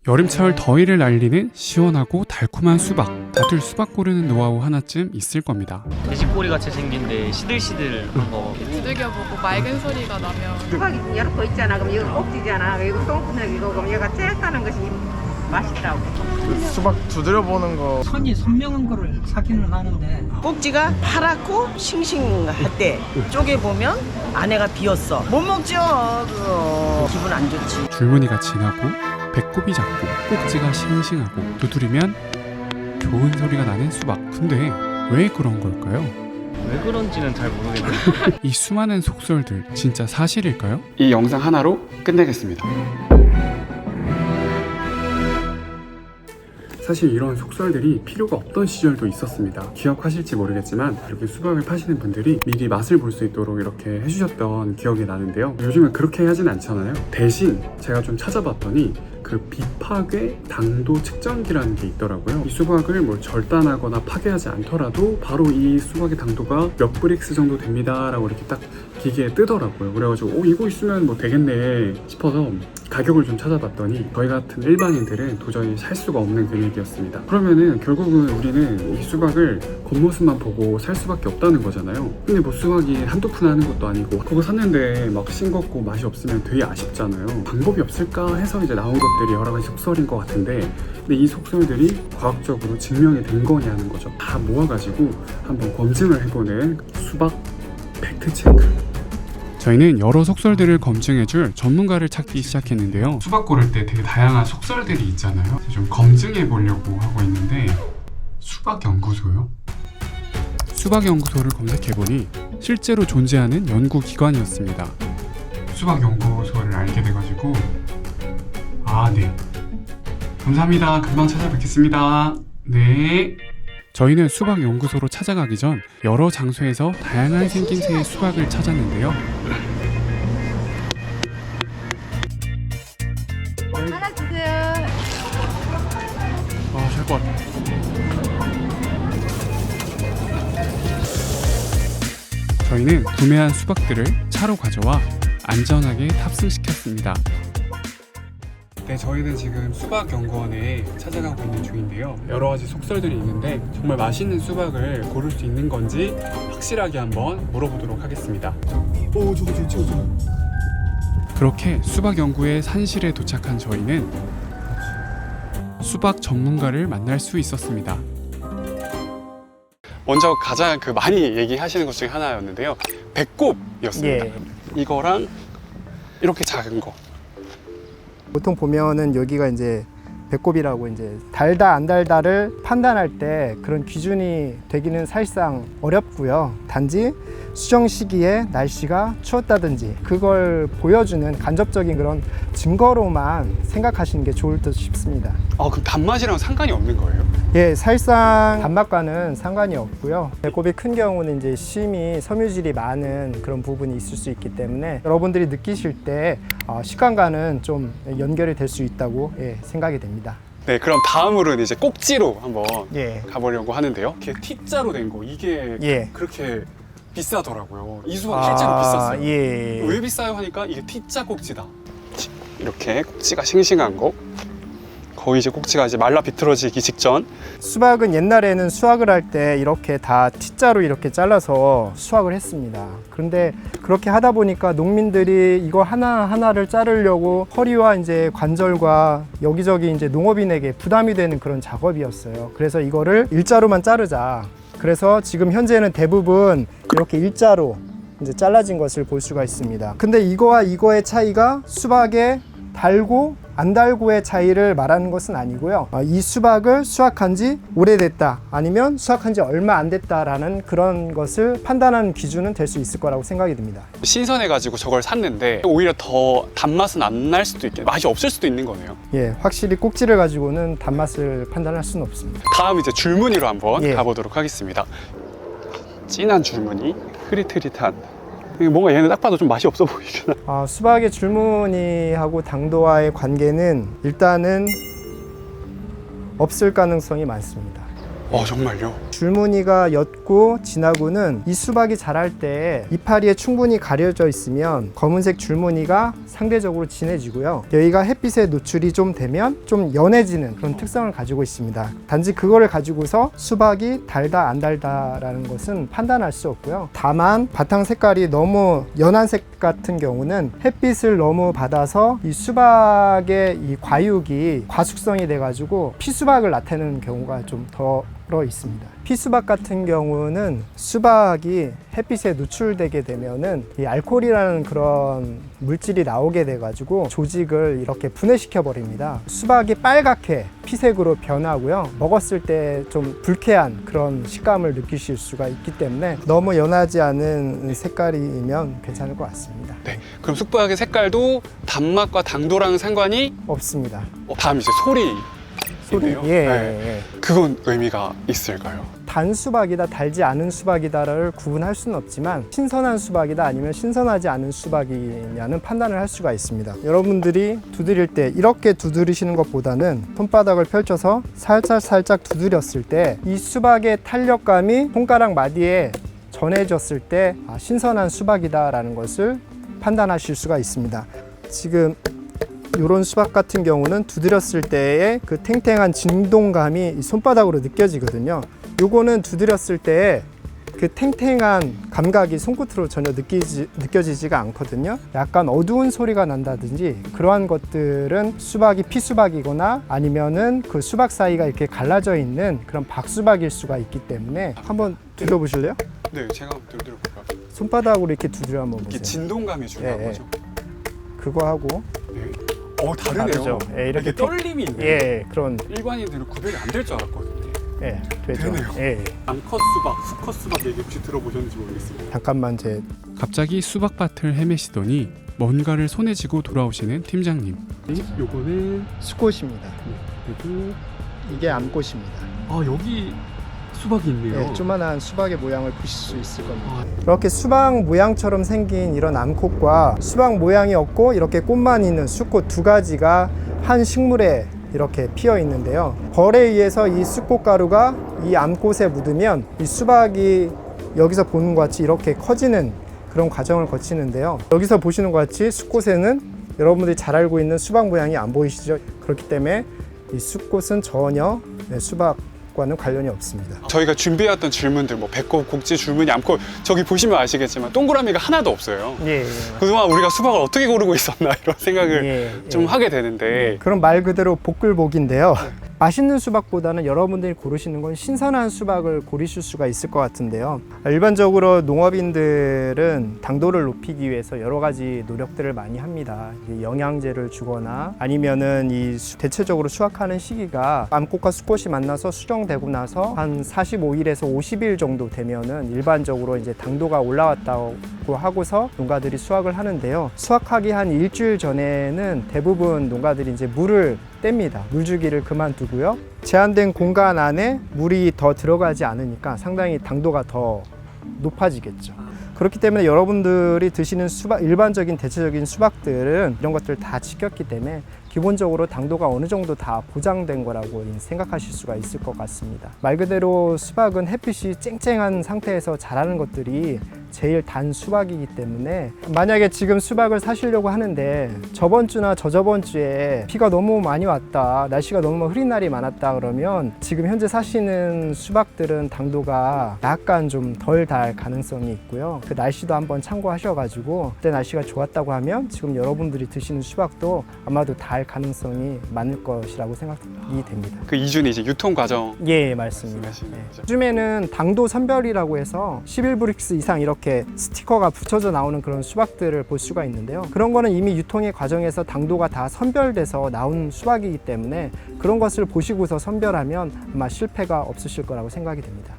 여름철 더위를 날리는 시원하고 달콤한 수박. 다들 수박 고르는 노하우 하나쯤 있을 겁니다. 돼지꼬리 같이 생긴데 시들시들한 거. 두들겨보고 맑은 소리가 나면 수박이 여러 거 있잖아. 그럼 이거 꼭지잖아. 이거 똥구멍이고 그럼 얘가 쬐까는 것이 맛있다고. 수박 두드려보는 거 선이 선명한 거를 사기는 하는데 꼭지가 파랗고 싱싱할 때 쪼개보면 안에가 비었어. 못 먹죠. 기분 안 좋지. 줄무늬가 진하고 배꼽이 작고 꼭지가 싱싱하고 두드리면 좋은 소리가 나는 수박. 근데 왜 그런 걸까요? 왜 그런지는 잘 모르겠는데. 이 수많은 속설들 진짜 사실일까요? 이 영상 하나로 끝내겠습니다. 사실 이런 속설들이 필요가 없던 시절도 있었습니다. 기억하실지 모르겠지만 이렇게 수박을 파시는 분들이 미리 맛을 볼 수 있도록 이렇게 해주셨던 기억이 나는데요. 요즘은 그렇게 하진 않잖아요. 대신 제가 좀 찾아봤더니 그 비파괴 당도 측정기라는 게 있더라고요. 이 수박을 뭐 절단하거나 파괴하지 않더라도 바로 이 수박의 당도가 몇 브릭스 정도 됩니다 라고 이렇게 딱 기계에 뜨더라고요. 그래가지고 이거 있으면 뭐 되겠네 싶어서 가격을 좀 찾아봤더니 저희 같은 일반인들은 도저히 살 수가 없는 금액이었습니다. 그러면은 결국은 우리는 이 수박을 겉모습만 보고 살 수밖에 없다는 거잖아요. 근데 뭐 수박이 한두 푼 하는 것도 아니고 그거 샀는데 막 싱겁고 맛이 없으면 되게 아쉽잖아요. 방법이 없을까 해서 이제 나온 것들이 여러 가지 속설인 것 같은데, 근데 이 속설들이 과학적으로 증명이 된 거냐는 거죠. 다 모아가지고 한번 검증을 해보는 수박 팩트체크. 저희는 여러 속설들을 검증해줄 전문가를 찾기 시작했는데요. 수박 고를 때 되게 다양한 속설들이 있잖아요. 좀 검증해 보려고 하고 있는데, 수박연구소요? 수박연구소를 검색해보니 실제로 존재하는 연구기관이었습니다. 수박연구소를 알게 돼가지고 네, 감사합니다. 금방 찾아뵙겠습니다. 네. 저희는 수박연구소로 찾아가기 전 여러 장소에서 다양한 생김새의 수박을 찾았는데요. 하나 주세요. 살 것 같아. 저희는 구매한 수박들을 차로 가져와 안전하게 탑승시켰습니다. 네, 저희는 지금 수박연구원에 찾아가고 있는 중인데요. 여러 가지 속설들이 있는데 정말 맛있는 수박을 고를 수 있는 건지 확실하게 한번 물어보도록 하겠습니다. 그렇게 수박연구의 산실에 도착한 저희는 수박 전문가를 만날 수 있었습니다. 먼저 가장 많이 얘기하시는 것 중에 하나였는데요. 배꼽이었습니다. 이거랑 이렇게 작은 거. 보통 보면은 여기가 이제 배꼽이라고 이제 달다 안 달다를 판단할 때 그런 기준이 되기는 사실상 어렵고요. 단지 수정 시기에 날씨가 추웠다든지 그걸 보여주는 간접적인 그런 증거로만 생각하시는 게 좋을 듯 싶습니다. 그럼 단맛이랑 상관이 없는 거예요? 예, 사실상 단맛과는 상관이 없고요. 배꼽이 큰 경우는 이제 심이 섬유질이 많은 그런 부분이 있을 수 있기 때문에 여러분들이 느끼실 때 식감과는 좀 연결이 될 수 있다고 생각이 됩니다. 네, 그럼 다음으로는 이제 꼭지로 한번 예. 가보려고 하는데요. 이렇게 T자로 된 거, 이게 예. 그렇게 비싸더라고요. 이 수박 실제로 비쌌어요. 예. 왜 비싸요 하니까 이게 T자 꼭지다. 이렇게 꼭지가 싱싱한 거. 거의 이제 꼭지가 이제 말라 비틀어지기 직전. 수박은 옛날에는 수확을 할 때 이렇게 다 T자로 이렇게 잘라서 수확을 했습니다. 그런데 그렇게 하다 보니까 농민들이 이거 하나하나를 자르려고 허리와 이제 관절과 여기저기 이제 농업인에게 부담이 되는 그런 작업이었어요. 그래서 이거를 일자로만 자르자. 그래서 지금 현재는 대부분 이렇게 일자로 이제 잘라진 것을 볼 수가 있습니다. 근데 이거와 이거의 차이가 수박에 달고 안 달고의 차이를 말하는 것은 아니고요. 이 수박을 수확한 지 오래됐다 아니면 수확한 지 얼마 안 됐다라는 그런 것을 판단하는 기준은 될 수 있을 거라고 생각이 듭니다. 신선해가지고 저걸 샀는데 오히려 더 단맛은 안 날 수도 있겠네요. 맛이 없을 수도 있는 거네요. 예, 확실히 꼭지를 가지고는 단맛을 판단할 수는 없습니다. 다음 이제 줄무늬로 한번 예. 가보도록 하겠습니다. 진한 줄무늬, 흐릿흐릿한. 뭔가 얘는 딱 봐도 좀 맛이 없어 보이잖아. 수박의 줄무늬하고 당도와의 관계는 일단은 없을 가능성이 많습니다. 정말요? 줄무늬가 옅고 진하고는 이 수박이 자랄 때 이파리에 충분히 가려져 있으면 검은색 줄무늬가 상대적으로 진해지고요. 여기가 햇빛에 노출이 좀 되면 좀 연해지는 그런 특성을 가지고 있습니다. 단지 그거를 가지고서 수박이 달다 안 달다라는 것은 판단할 수 없고요. 다만 바탕 색깔이 너무 연한 색 같은 경우는 햇빛을 너무 받아서 이 수박의 이 과육이 과숙성이 돼가지고 피수박을 나타내는 경우가 좀 덜어 있습니다. 피수박 같은 경우는 수박이 햇빛에 노출되게 되면은 이 알코올이라는 그런 물질이 나오게 돼가지고 조직을 이렇게 분해시켜 버립니다. 수박이 빨갛게 피색으로 변하고요. 먹었을 때 좀 불쾌한 그런 식감을 느끼실 수가 있기 때문에 너무 연하지 않은 색깔이면 괜찮을 것 같습니다. 네. 그럼 수박의 색깔도 단맛과 당도랑 상관이 없습니다. 다음 이제 소리. 소리. 예. 그건 의미가 있을까요? 단 수박이다, 달지 않은 수박이다를 구분할 수는 없지만 신선한 수박이다 아니면 신선하지 않은 수박이냐는 판단을 할 수가 있습니다. 여러분들이 두드릴 때 이렇게 두드리시는 것보다는 손바닥을 펼쳐서 살짝 두드렸을 때 이 수박의 탄력감이 손가락 마디에 전해졌을 때 신선한 수박이다라는 것을 판단하실 수가 있습니다. 지금 이런 수박 같은 경우는 두드렸을 때의 그 탱탱한 진동감이 손바닥으로 느껴지거든요. 요거는 두드렸을 때의 그 탱탱한 감각이 손끝으로 전혀 느껴지지가 않거든요. 약간 어두운 소리가 난다든지 그러한 것들은 수박이 피수박이거나 아니면은 그 수박 사이가 이렇게 갈라져 있는 그런 박수박일 수가 있기 때문에 한번 두드려보실래요? 네, 제가 한번 들어볼까요? 손바닥으로 이렇게 두드려 한번 이게 보세요. 진동감이 중요한 예, 거죠? 그거 하고 다르네요. 다르죠. 예, 이렇게 떨림이 있네요. 예, 그런 일반인들은 구별이 안 될 줄 알았거든요. 예, 되죠. 되네요. 예. 암컷 수박, 수컷 수박 얘기 혹시 들어보셨는지 모르겠습니다. 잠깐만 이제 갑자기 수박밭을 헤매시더니 뭔가를 손에 쥐고 돌아오시는 팀장님. 요거는 수꽃입니다. 그리고 이게 암꽃입니다. 여기 수박이 있네요. 네, 조만한 수박의 모양을 보실 수 있을 겁니다. 이렇게 수박 모양처럼 생긴 이런 암꽃과 수박 모양이 없고 이렇게 꽃만 있는 수꽃 두 가지가 한 식물에 이렇게 피어 있는데요. 벌에 의해서 이 수꽃 가루가 이 암꽃에 묻으면 이 수박이 여기서 보는 것 같이 이렇게 커지는 그런 과정을 거치는데요. 여기서 보시는 것 같이 수꽃에는 여러분들이 잘 알고 있는 수박 모양이 안 보이시죠? 그렇기 때문에 이 수꽃은 전혀 수박과는 관련이 없습니다. 저희가 준비해왔던 질문들, 뭐 배꼽, 곡지, 줄무늬, 암꽃, 저기 보시면 아시겠지만 동그라미가 하나도 없어요. 예. 그동안 우리가 수박을 어떻게 고르고 있었나 이런 생각을 좀 하게 되는데 그럼 말 그대로 복글복인데요. 맛있는 수박보다는 여러분들이 고르시는 건 신선한 수박을 고르실 수가 있을 것 같은데요. 일반적으로 농업인들은 당도를 높이기 위해서 여러 가지 노력들을 많이 합니다. 영양제를 주거나 아니면은 대체적으로 수확하는 시기가 암꽃과 수꽃이 만나서 수정되고 나서 한 45일에서 50일 정도 되면은 일반적으로 이제 당도가 올라왔다고 하고서 농가들이 수확을 하는데요. 수확하기 한 일주일 전에는 대부분 농가들이 이제 물을 뗍니다. 물주기를 그만두고요. 제한된 공간 안에 물이 더 들어가지 않으니까 상당히 당도가 더 높아지겠죠. 그렇기 때문에 여러분들이 드시는 일반적인 대체적인 수박들은 이런 것들을 다 지켰기 때문에 기본적으로 당도가 어느 정도 다 보장된 거라고 생각하실 수가 있을 것 같습니다. 말 그대로 수박은 햇빛이 쨍쨍한 상태에서 자라는 것들이 제일 단 수박이기 때문에 만약에 지금 수박을 사시려고 하는데 저번 주나 저저번 주에 비가 너무 많이 왔다, 날씨가 너무 흐린 날이 많았다 그러면 지금 현재 사시는 수박들은 당도가 약간 좀 덜 달 가능성이 있고요. 그 날씨도 한번 참고하셔가지고 그때 날씨가 좋았다고 하면 지금 여러분들이 드시는 수박도 아마도 달 가능성이 많을 것이라고 생각이 됩니다. 그 이준이 이제 유통 과정 예, 맞습니다. 말씀하시는 거죠? 요즘에는 당도 선별이라고 해서 11브릭스 이상 이렇게 스티커가 붙여져 나오는 그런 수박들을 볼 수가 있는데요. 그런 거는 이미 유통의 과정에서 당도가 다 선별돼서 나온 수박이기 때문에 그런 것을 보시고서 선별하면 아마 실패가 없으실 거라고 생각이 됩니다.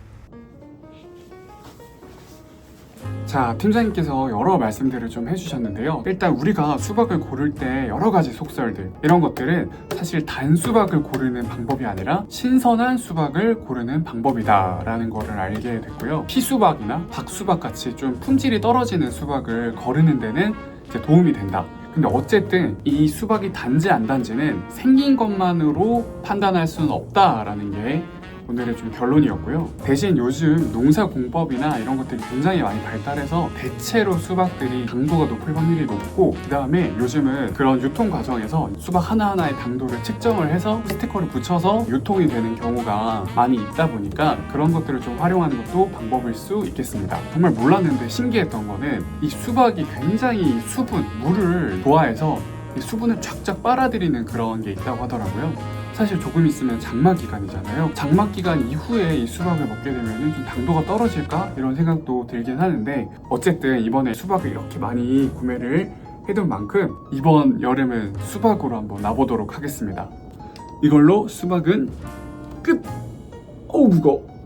자, 팀장님께서 여러 말씀들을 좀 해주셨는데요. 일단 우리가 수박을 고를 때 여러 가지 속설들, 이런 것들은 사실 단 수박을 고르는 방법이 아니라 신선한 수박을 고르는 방법이다 라는 거를 알게 됐고요. 피수박이나 박수박 같이 좀 품질이 떨어지는 수박을 거르는 데는 이제 도움이 된다. 근데 어쨌든 이 수박이 단지 안 단지는 생긴 것만으로 판단할 수는 없다라는 게 오늘의 좀 결론이었고요. 대신 요즘 농사 공법이나 이런 것들이 굉장히 많이 발달해서 대체로 수박들이 당도가 높을 확률이 높고, 그 다음에 요즘은 그런 유통 과정에서 수박 하나하나의 당도를 측정을 해서 스티커를 붙여서 유통이 되는 경우가 많이 있다 보니까 그런 것들을 좀 활용하는 것도 방법일 수 있겠습니다. 정말 몰랐는데 신기했던 거는 이 수박이 굉장히 수분, 물을 좋아해서 이 수분을 쫙쫙 빨아들이는 그런 게 있다고 하더라고요. 사실 조금 있으면 장마 기간이잖아요. 장마 기간 이후에 이 수박을 먹게 되면 좀 당도가 떨어질까? 이런 생각도 들긴 하는데, 어쨌든 이번에 수박을 이렇게 많이 구매를 해둔 만큼 이번 여름은 수박으로 한번 놔보도록 하겠습니다. 이걸로 수박은 끝! 어우 무거워.